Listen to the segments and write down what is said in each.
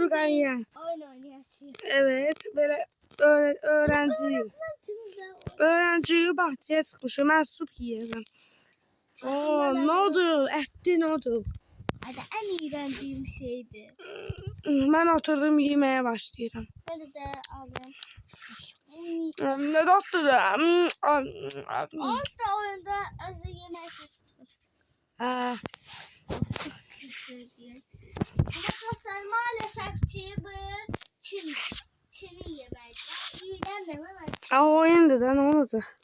Nurganya. Oyun oynuyorsun. Evet, böyle öğrenciyim. Öğrenciyim, bahçeye çıkmışım. Ben sup yiyeceğim. Ne oldu? Etli ne oldu? Hadi en iğrençliğim şeydi. Ben oturdum yemeye başlıyorum. Hadi de alayım. Ne doktoru? Olsa oyunda özel yemek istiyor. Arkadaşlar maalesef Çin'i yemek. İğren de hemen Oyunda da ne olacak?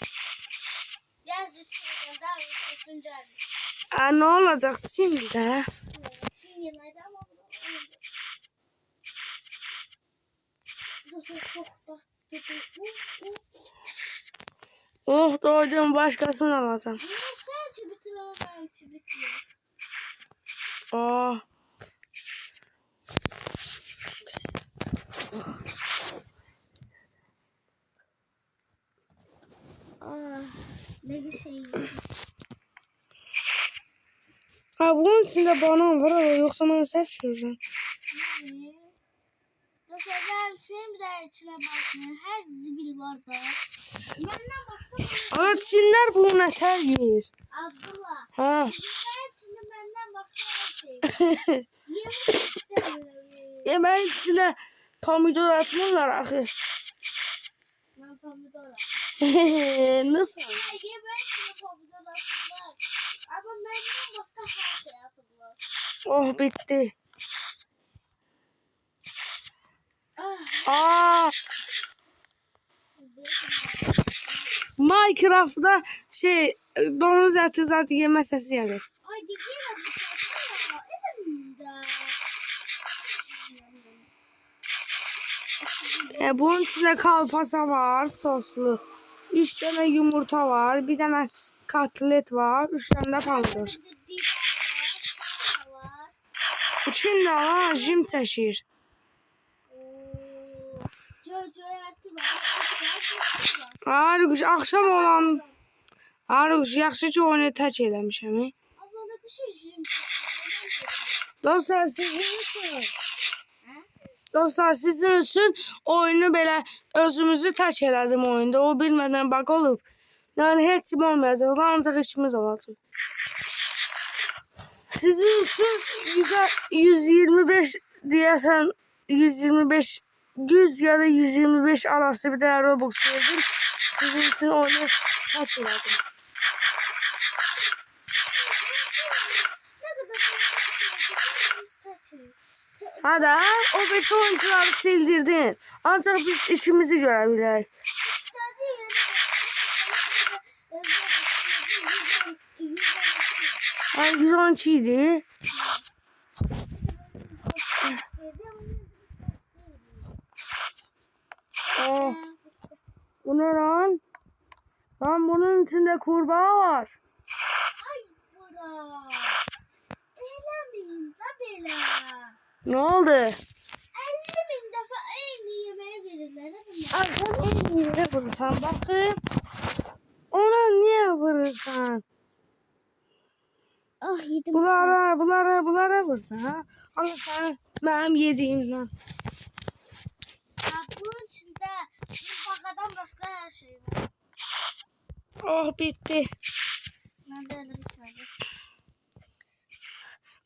yaz üstüne daha üstüne Ne olacak şimdi de? Çin yemeği ama bu çok Oh doydum, başkasını alacağım. sadece bitiremem bitiyor. Oh. Ne şey. Bunun içinde banan var ama yoksa ben səhv görürəm. Dostlar şeyin bir de içine bakmayın. Her zibil var da. Benden başka Ana Çinlər bunu nətər yeyir? Abdullah. Ha. Şimdi benden başka şey. Yemek istemiyorum. Yeməyin içində pomidor atmırlar axı. Ben pomidor Nasıl? yemek içine pomidor atırlar. Ama benden başka her şey atırlar. Oh bitti. Minecraft'da domuz eti zaten yeme sesi gelir. Ay gidiyorum. Bunun içinde kalpasa var, soslu. 3 tane yumurta var, bir tane katlet var, 3 tane de pomidor. İçinde var, jim çəkir. Arıq, axşam olan. Arıq, yaxşıca oyunu tək eləmişəm. Dostlar, sizin üçün oyunu belə özümüzü tək elədim oyunda. O bilmədən bak olub. Yəni heç kim olmayacaq, ancaq işimiz olacaq. Sizin üçün 125 deyəsən 125 100 ya da 125 arası bir tane Robux verdim. Sizin için oyunu kaç elədim. Hadi o 5 oyuncuları sildirdin. Ancak biz işimizi görebiliriz. Ay 112 idi. Oh. Bu ne lan? Lan bunun içinde kurbağa var. Ay bura. Eğlenmeyin da bela. Ne oldu? 50.000 defa aynı yemeği verirler. Ay sen niye vurursan bakın. Ona niye vurursan? Ah yedim. Bunlara vurdu ha. Ama sen benim yediğimden. Bunun içinde kurbağadan başka her şey var. Oh bitti. Ben de öyle bir tane.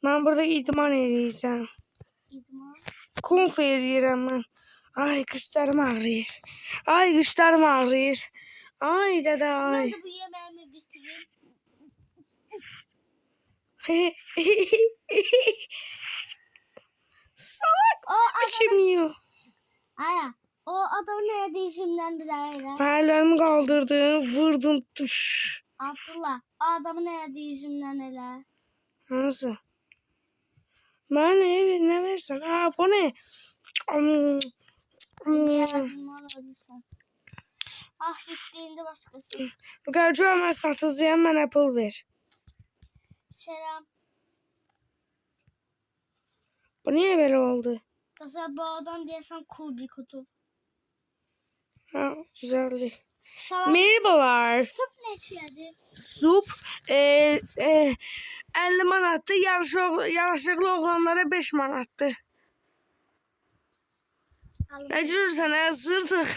Ben burada idman edeceğim. İdman. Kung fu edeceğim ben. Ay kışlarım ağrıyor. Ay kışlarım ağrıyor. Ay dede ay. Ben de bu yemeğimi bitireyim. Salak kim yiyor? Aya. O adamı ne diyeceğimden de daha. Ayaklarımı kaldırdım, vurdum tuş. Abdullah, o adamı ne diyeceğimden hele. Nasıl? Bana ne versen? Bu ne? Ah bittiğinde başkası. Göreceğim ben satıcıya bana pul ver. Selam. Bu niye böyle oldu? Mesela bu adam diyesen cool bir kutu. Ha, güzeldi. Salam. Merhabalar. Sup ne içiyordun? Sup 50 manattı. Yarışıklı oğlanlara 5 manattı. Ne görürsən, sırtıq.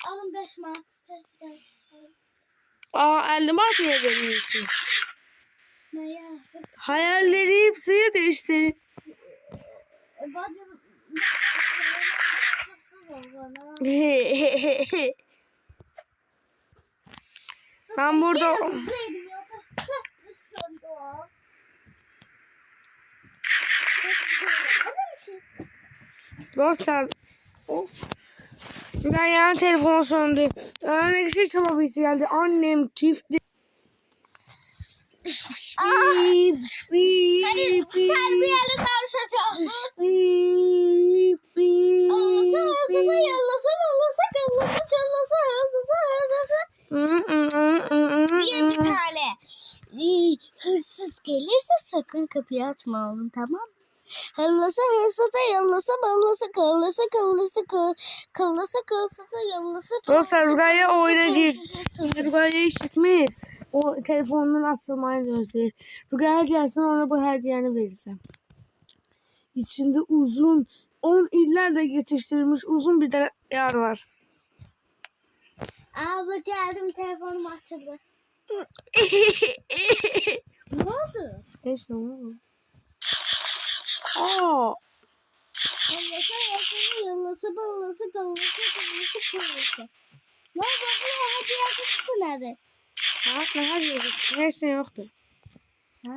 Alın 5 manat tespit. Aa, 50 manat niye veriyorsun? Ne yarasın? Hayalleri hepsi değişti. Bacım çıksız ol bana. Ben burada... Buradaydım ya. Taş söndü o. Dostlar... Ben yani telefon söndü. Ne şey çalma birisi geldi. Annem çifti. Hani terbiyeli konuşacağız. Diye bir tane hırsız gelirse sakın kapıyı açma oğlum, tamam mı? Hırlasa hırsıza yallasa ballasa kıllasa yallasa. Dostlar Rugaya oynayacağız. Rugaya işitmir. O telefonunun açılmayı gözləyir. Rugaya gelsin, ona bu hediyeni vereceğim. İçinde uzun 10 illərdə yetiştirilmiş uzun bir tane yer var. Abla geldim, telefonum açıldı. Ne oldu? Hiç ne oldu? Aa, Yallasa ballasa kıllasa. Ne oldu? Bu hediye kutusu nerede? ne hediyesi? Hiç ne yoktu. Ha.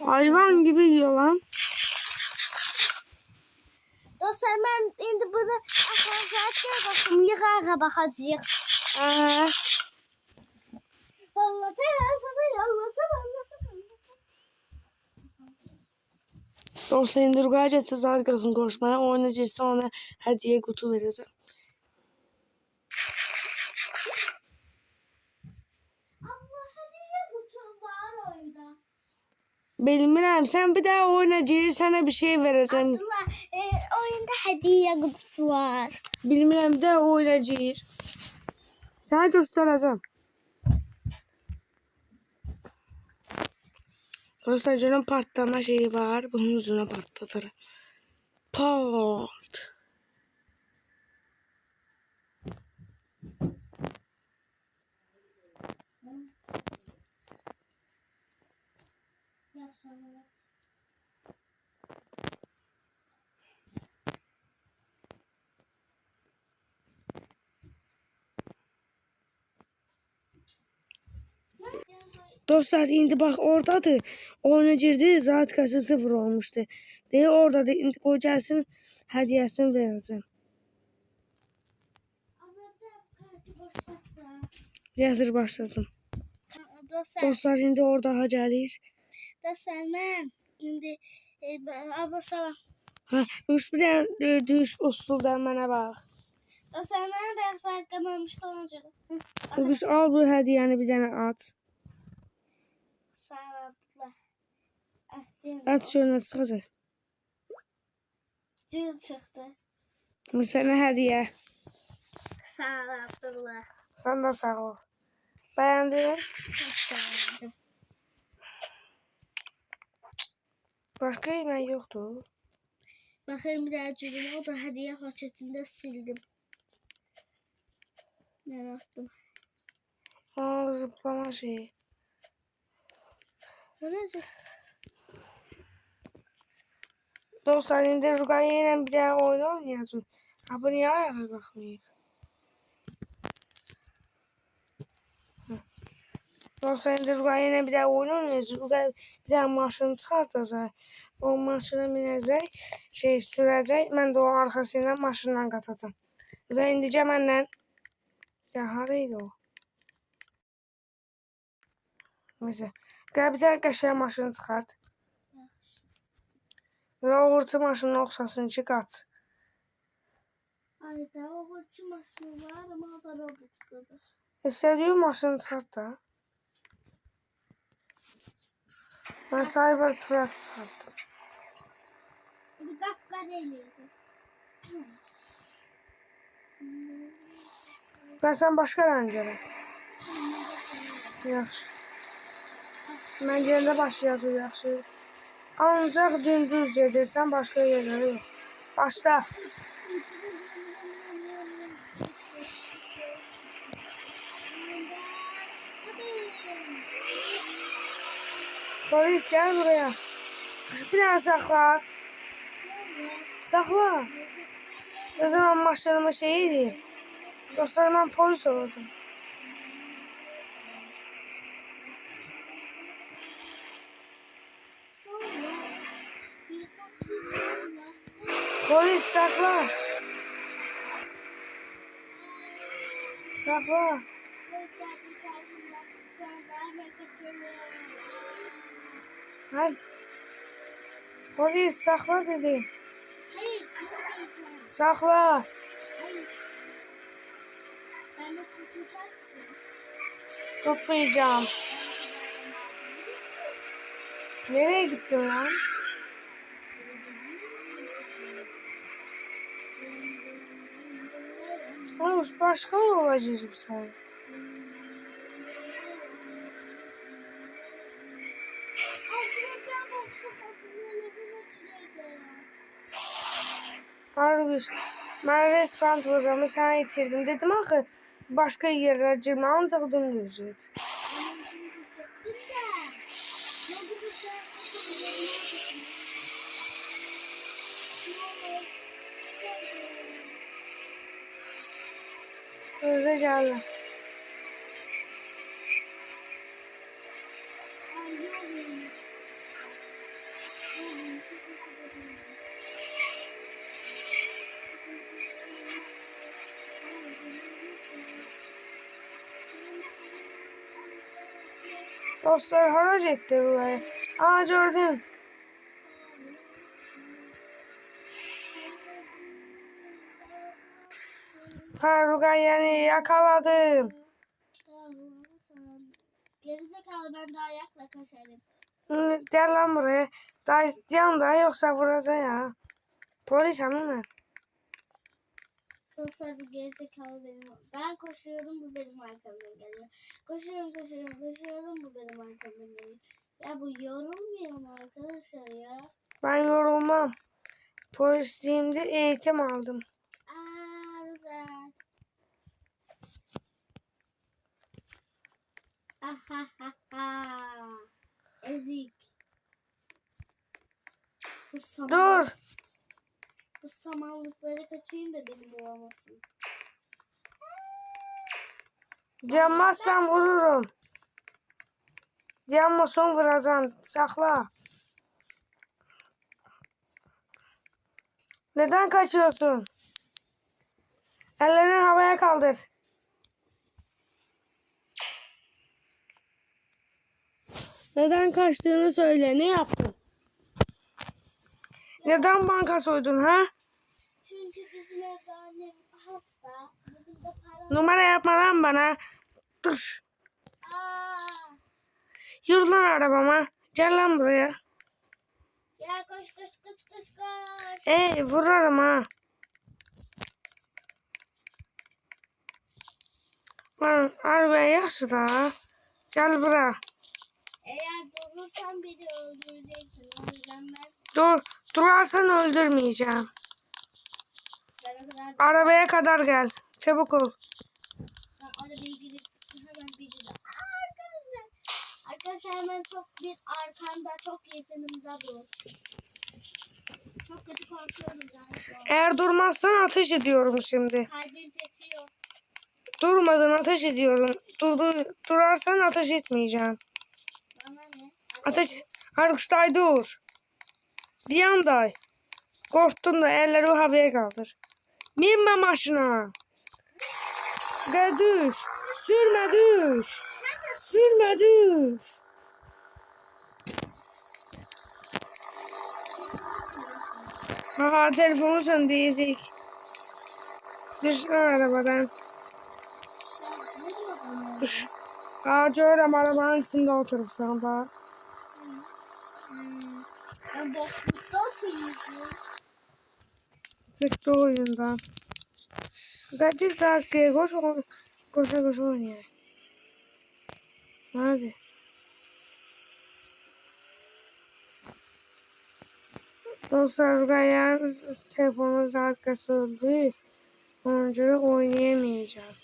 Hayvan gibi yiyor lan. Dostlar, ben indi bunu aşağıya bakım yıkağa bakacağıq. Ballasa yallasa ballasa. Dostlar indi Rugaya getdi zat qılsın konuşmaya. Oynayacağız, ona hediye kutu vereceğim. Abla hediye kutu var oyunda. Bilmirəm, sen bir daha oynayacağız, sana bir şey vereceğim. Abdullah, oyunda hediye kutusu var. Bilmirəm, bir daha oynayacağız. Sana göstereceğim. Dostlar canım patlama şeyi var. Bunun yüzüne patlatır. Pat. Yaşanıyor. Dostlar indi bak oradadır. Oyuna girdi, zat kaçı 0 olmuştu. Deyə oradadır. İndi qoy gəlsin, hədiyəsini verəcəm. Abla da kartı başlatsa. Gətir başladım. Dostlar, Dostlar indi orada gəlir. ben indi abla salam. Ha, üç bir dənə düş usuldan mənə bax. Dostlar, ben bir saat kalmamıştı olacak. Üç al bu hədiyəni bir dənə aç. Sağ ol abla. Aç şöyle çıxacaq. Cıl çıktı. Sənə hədiyyə. Sağ ol Abdullah. Sən də sağ ol. Bəyəndin? Çok sevindim. Başqa yemək yoxdur. Bakayım bir daha cümle, o da hediye paketinde sildim. Ne yaptım? Aa, zıplama şeyi. O ne? Dostlar indi Rugaya ilə bir dənə oyun oynayacağıq. Ha, bu niyə ayağa qalxmayıb? Dostlar indi Rugaya ilə bir dənə oyun oynayacağıq. Rugaya bir dənə maşını çıxartacaq. O maşına minəcək, sürəcək. Mən də o arxasından maşından qatacağım. Rugaya indicə mənlə. Ya haraydı o? Neyse. Gəl bir dənə qəşəng maşını çıxart. Və uğurtu maşınına oxşasın ki, qaç. Ayda o hırçı maşını var ama o da Robux'tadır. İstədiyin maşını çıxart da. Mən Cybertruck çıxartdım. Bir kapkar eləyəcək. Ben sen başka rəng görəm. Yaxşı. Mən yerdə başlayacaq yaxşı. Ancaq dündüz gedirsən, başqa yerlərə yox. Başla. Polis gel buraya. Bir tane sakla. Sakla. O zaman maşınımı şey edeyim. Dostlar ben polis olacağım. Polis sakla. Sakla. Hayır. Polis sakla dedim. Hayır, tutmayacağım. Sakla. Hayır. Ben de tutacaksın. Tutmayacağım. Nereye gittin lan? Hoş başka yola girip sen. Harbi, ben resmen programı sana yitirdim. Dedim axı başka yerlere girme ancak dümdüz git. Özde geldi. Dostlar harac etti buraya. Aa gördüm. Faruk'a yani yakaladım. Gerizekalı ben daha ayakla kaçarım. Gel lan buraya. Yanında yoksa vuracağım ya. Polis hanım. Dostlar bu gerizekalı benim. Ben koşuyorum bu benim arkamdan geliyor. Koşuyorum bu benim arkamdan geliyor. Ya bu yorulmuyor mu arkadaşlar ya? Ben yorulmam. Polisliğimde eğitim aldım. Güzel. Ezik. Dur. Bu samanlıkları kaçayım da beni boğamasın. Yanmazsan vururum. Yanmasan vuracağım. Sakla. Neden kaçıyorsun? Ellerini havaya kaldır. Neden kaçtığını söyle. Ne yaptın? Neden banka soydun ha? Çünkü bizim evde annem hasta. Bizim de para... Numara yapma lan bana. Dur. Yürü lan arabama. Gel lan buraya. Ya koş. Vurarım ha. Arabaya yaxşı da. Gel buraya. Eğer durursan beni öldüreceksin. O yüzden Durarsan öldürmeyeceğim. ben o kadar... Arabaya kadar gel. Çabuk ol. Ben arabaya girip hemen biri de... Arkadaşlar hemen arkamda çok yakınımda bu. Çok kötü korkuyorum ben şu an. Eğer durmazsan ateş ediyorum şimdi. Kalbim titriyor. Durmadan ateş ediyorum. Durarsan ateş etmeyeceğim. Bana ne? Ateş. Arkadaşlar dur. Diyanday. Korktun da elleri havaya kaldır. Binme maşına. Ve düş. Sürme düş. Sürme düş. Aha telefonu söndü ezik. Düş lan arabadan. Düş. Görürüm arabanın içinde oturupsan bak. Ben boşlukta oturuyorum. Çıktı oyundan. Kaç saat ki koşa oynayalım. Hadi. Dostlar Rüqəyyənin telefonun zartkası öldü. Ona göre oynayamayacak.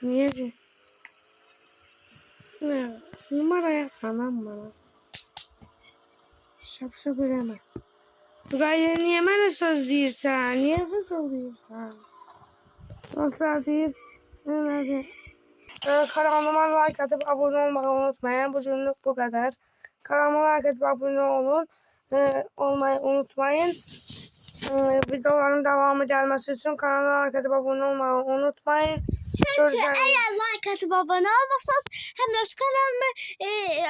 Niye ki? Ne? Numara yapma lan bana. Şapşa bileme. Rüqəyyə niye mənə söz deyirsən? Niye fısıldayırsan? Dostlar deyir. Kanalıma like atıp abone olmayı unutmayın. Bugünlük bu kadar. Kanalıma like atıp abone olun. Olmayı unutmayın. Videoların devamı gelmesi için kanala like atıp abone olmayı unutmayın. Çünkü eğer like atıp abone olmasanız hem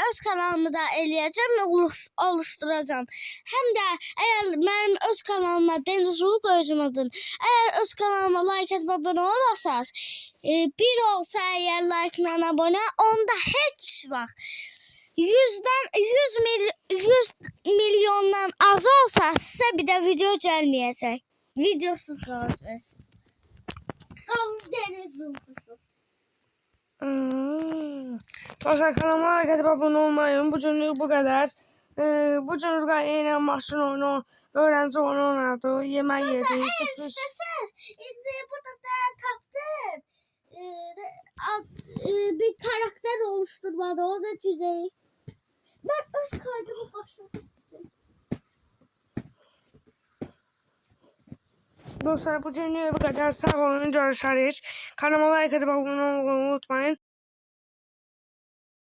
öz kanalımı da eləyəcəm ve oluşturacağım. Hem de eğer benim öz kanalıma Deniz Ruq özüm adım. Eğer öz kanalıma like atıp abone olmasanız bir olsa eğer like ile abone onda hiç vaxt 100 milyondan az olsa size bir de video gelmeyecek. Videosuz kalacaksınız. Deniz Ruqsuz. Dostlar kanalıma like atıp abone olmayın. Bugünlük bu kadar. Bugün Rüqəyyə ilə maşın oyunu, öğrenci oyunu oynadı. Yemek yedi. İstəsəz, indi burada da tapdım. Bir karakter oluşturmadı, o da Cüney. Ben öz kaydımı başladım. Dostlar bugünlük bu kadar. Sağ olun. Görüşürüz. Kanalıma like atıp abone olmayı unutmayın.